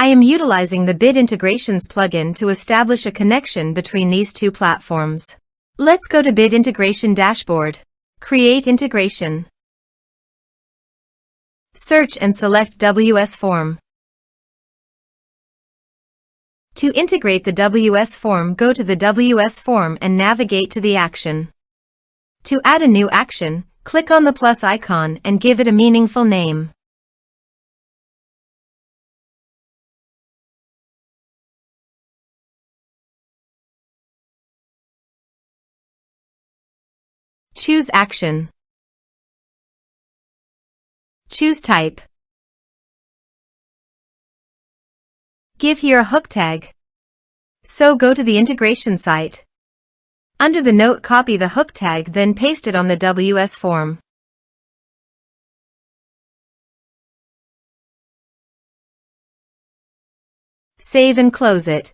I am utilizing the Bit Integrations plugin to establish a connection between these two platforms. Let's go to Bit Integration Dashboard. Create integration. Search and select WS Form. To integrate the WS Form, go to the WS Form and navigate to the action. To add a new action, click on the plus icon and give it a meaningful name. Choose action. Choose type. Give here a hook tag. So go to the integration site. Under the note, copy the hook tag, then paste it on the WS form. Save and close it.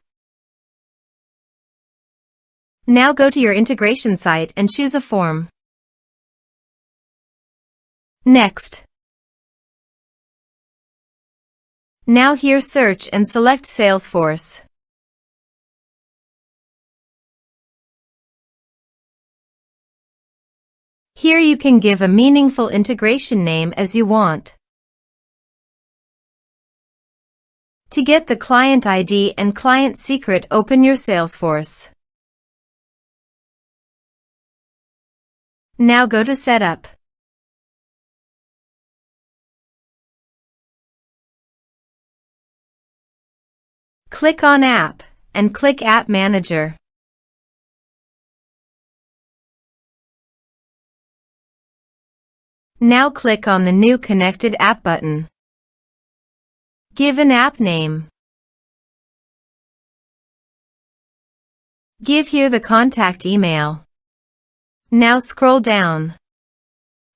Now go to your integration site and choose a form. Next. Now here search and select Salesforce. Here you can give a meaningful integration name as you want. To get the client ID and client secret, open your Salesforce. Now go to Setup. Click on App and click App Manager. Now click on the new Connected App button. Give an app name. Give here the contact email. Now scroll down.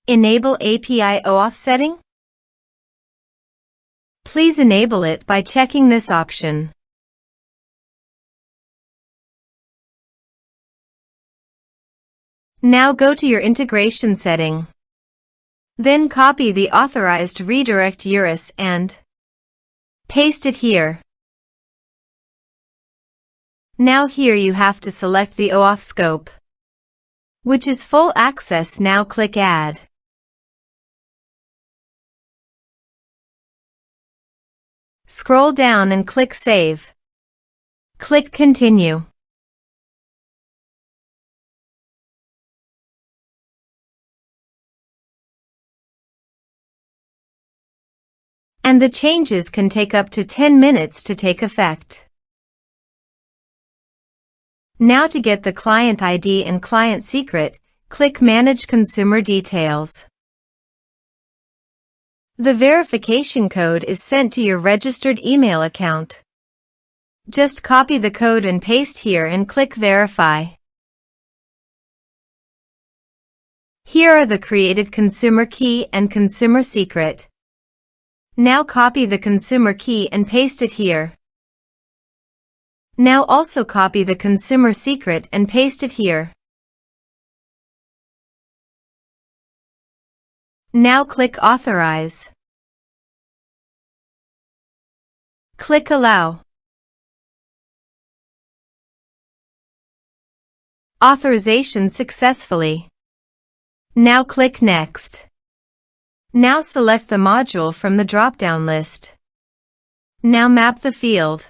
Enable API OAuth setting? Please enable it by checking this option. Now go to your integration setting. Then copy the authorized redirect URL and paste it here. Now here you have to select the OAuth scope, which is full access. Now click Add. Scroll down and click Save. Click Continue. And the changes can take up to 10 minutes to take effect. Now to get the client ID and client secret, click Manage Consumer Details. The verification code is sent to your registered email account. Just copy the code and paste here and click Verify. Here are the created consumer key and consumer secret. Now copy the consumer key and paste it here. Now also copy the consumer secret and paste it here. Now click Authorize. Click Allow. Authorization successfully. Now click Next. Now select the module from the drop-down list. Now map the field.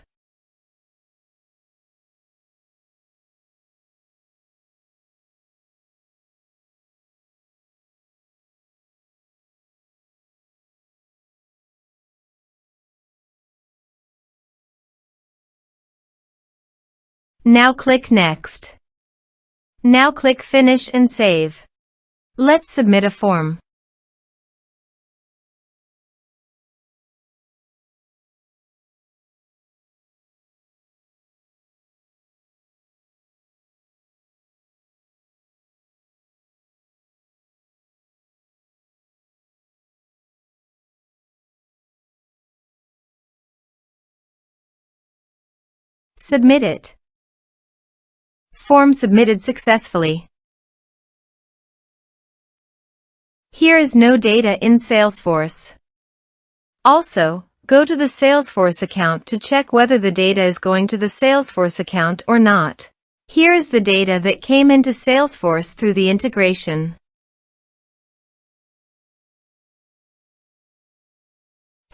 Now click Next. Now click Finish and Save. Let's submit a form. Submit it. Form submitted successfully. Here is no data in Salesforce. Also, Go to the Salesforce account to check whether the data is going to the Salesforce account or not. Here is the data that came into Salesforce through the integration.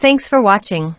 Thanks for watching.